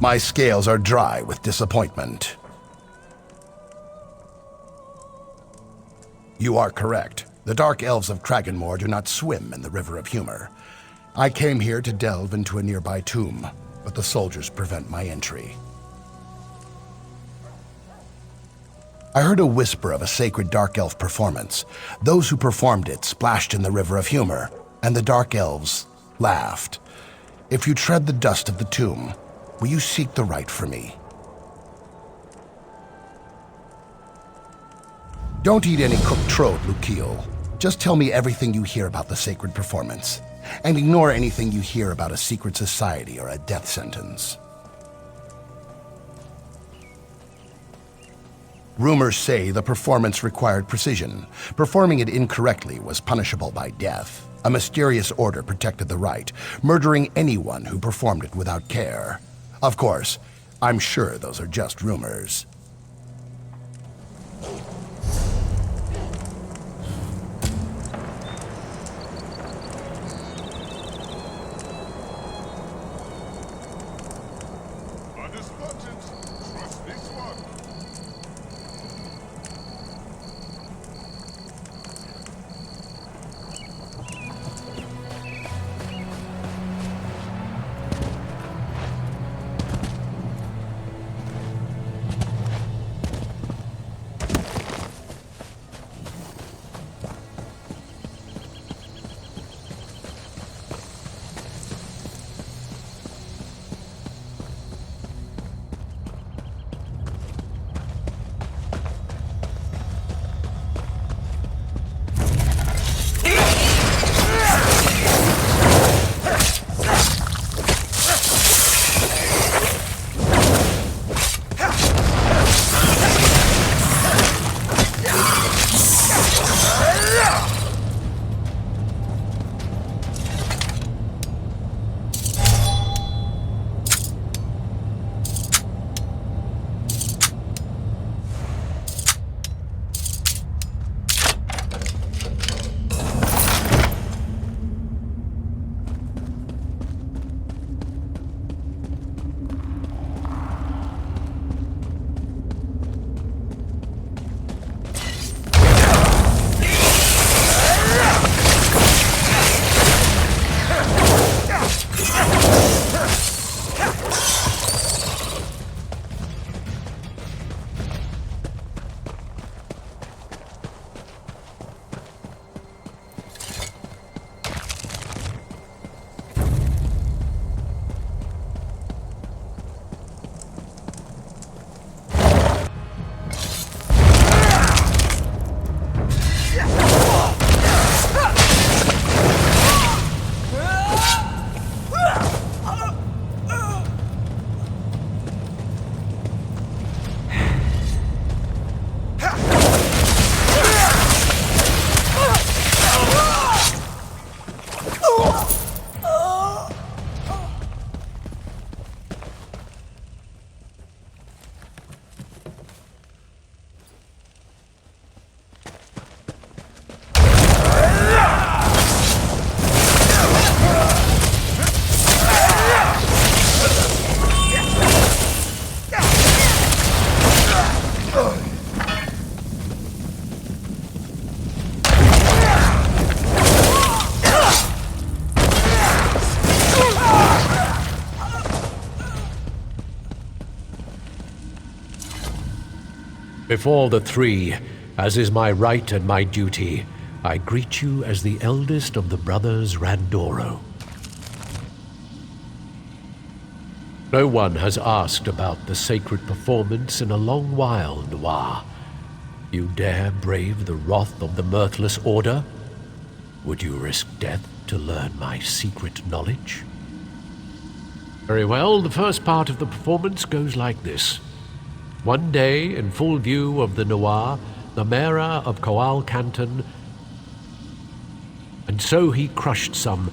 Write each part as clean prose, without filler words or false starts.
My scales are dry with disappointment. You are correct. The Dark Elves of Kraganmore do not swim in the River of Humor. I came here to delve into a nearby tomb, but the soldiers prevent my entry. I heard a whisper of a sacred Dark Elf performance. Those who performed it splashed in the River of Humor, and the Dark Elves laughed. If you tread the dust of the tomb, will you seek the right for me? Don't eat any cooked trode, Lukiel. Just tell me everything you hear about the sacred performance, and ignore anything you hear about a secret society or a death sentence. Rumors say the performance required precision. Performing it incorrectly was punishable by death. A mysterious order protected the right, murdering anyone who performed it without care. Of course, I'm sure those are just rumors. Before the three, as is my right and my duty, I greet you as the eldest of the brothers Randoro. No one has asked about the sacred performance in a long while, Noir. You dare brave the wrath of the Mirthless Order? Would you risk death to learn my secret knowledge? Very well, the first part of the performance goes like this. One day, in full view of the Noir, the mayor of Coal Canton, and so he crushed some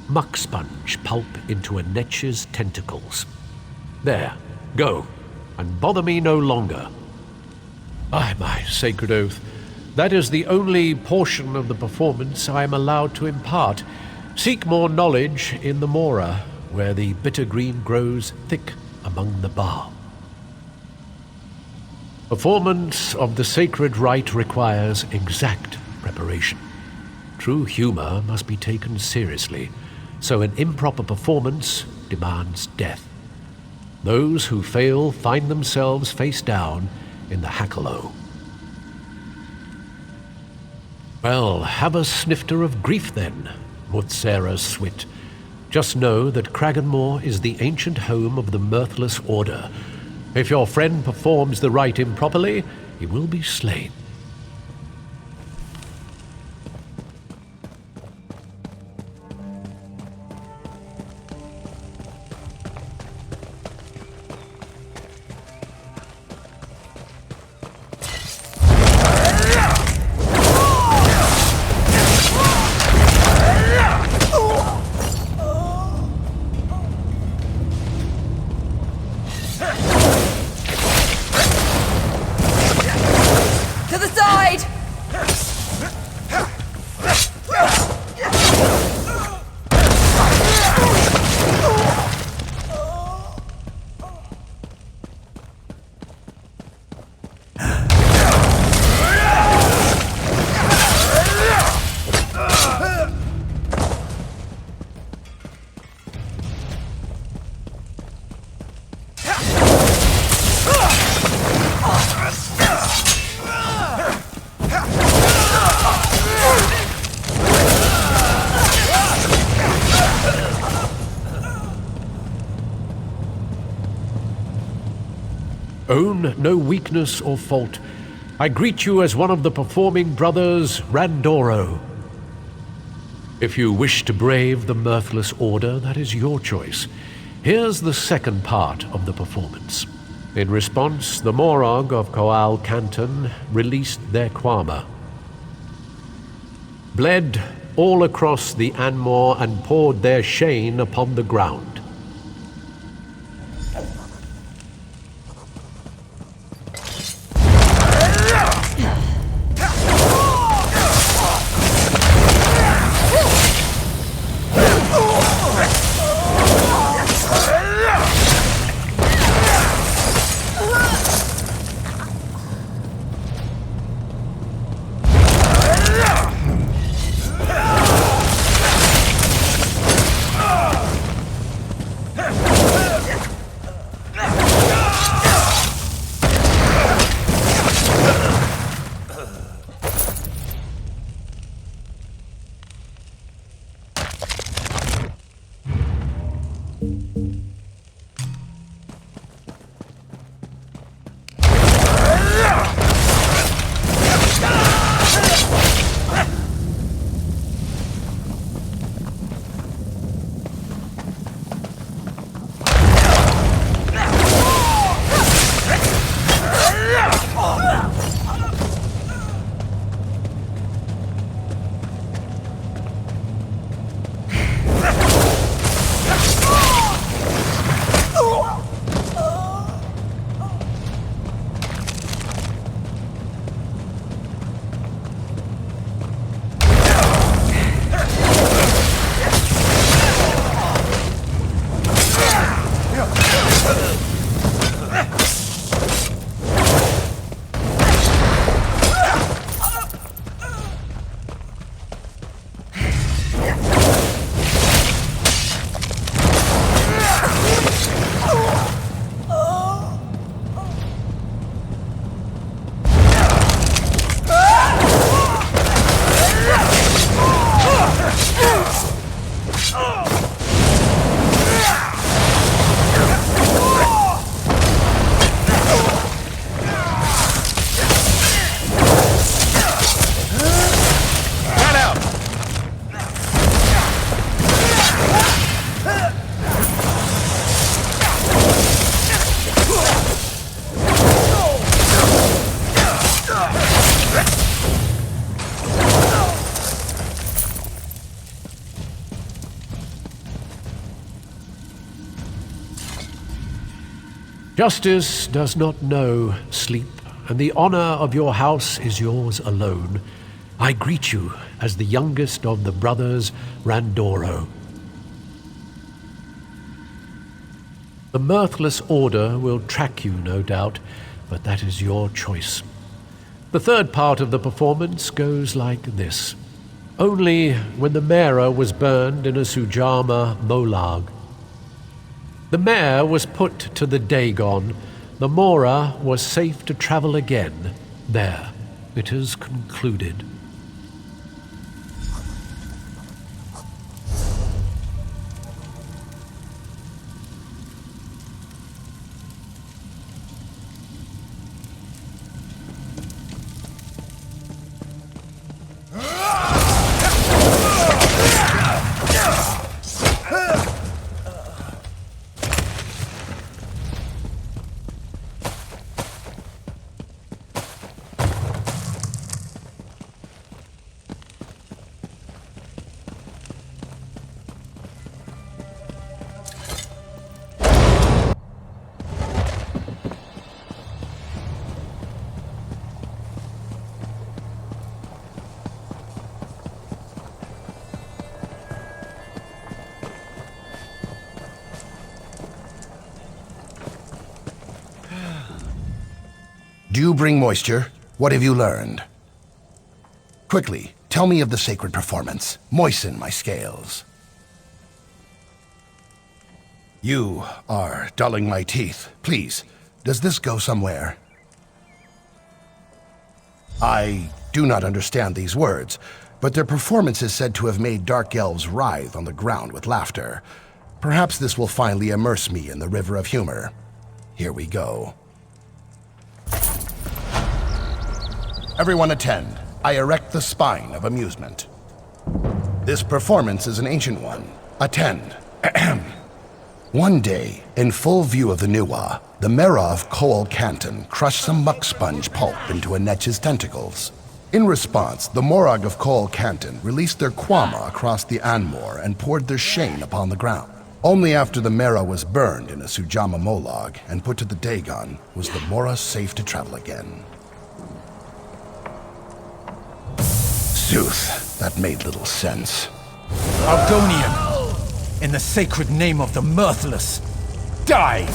muck sponge pulp into a netch's tentacles. There, go, and bother me no longer. By my sacred oath, that is the only portion of the performance I am allowed to impart. Seek more knowledge in the Mora, where the bitter green grows thick among the Ba. Performance of the sacred rite requires exact preparation. True humor must be taken seriously, so an improper performance demands death. Those who fail find themselves face down in the Hackalow. Well, have a snifter of grief then, Mutsera Swit. Just know that Cragganmore is the ancient home of the Mirthless Order. If your friend performs the rite improperly, he will be slain. To the side! Own no weakness or fault. I greet you as one of the performing brothers, Randoro. If you wish to brave the Mirthless Order, that is your choice. Here's the second part of the performance. In response, the Morog of Koal Canton released their Kwama. Bled all across the Anmore and poured their Shane upon the ground. Justice does not know sleep, and the honor of your house is yours alone. I greet you as the youngest of the brothers Randoro. The mirthless order will track you, no doubt, but that is your choice. The third part of the performance goes like this. Only when the Mera was burned in a Sujama molag. The mare was put to the Dagon. The Mora was safe to travel again. There, it is concluded. Do you bring moisture? What have you learned? Quickly, tell me of the sacred performance. Moisten my scales. You are dulling my teeth. Please, does this go somewhere? I do not understand these words, but their performance is said to have made dark elves writhe on the ground with laughter. Perhaps this will finally immerse me in the river of humor. Here we go. Everyone attend. I erect the spine of amusement. This performance is an ancient one. Attend. One day, in full view of the Nuwa, the Mera of Coal Canton crushed some muck sponge pulp into a Netch's tentacles. In response, the Morag of Coal Canton released their Kwama across the Anmor and poured their shane upon the ground. Only after the Mera was burned in a Sujama Molag and put to the Dagon was the Mora safe to travel again. Sooth, that made little sense. Argonian, in the sacred name of the Mirthless, die!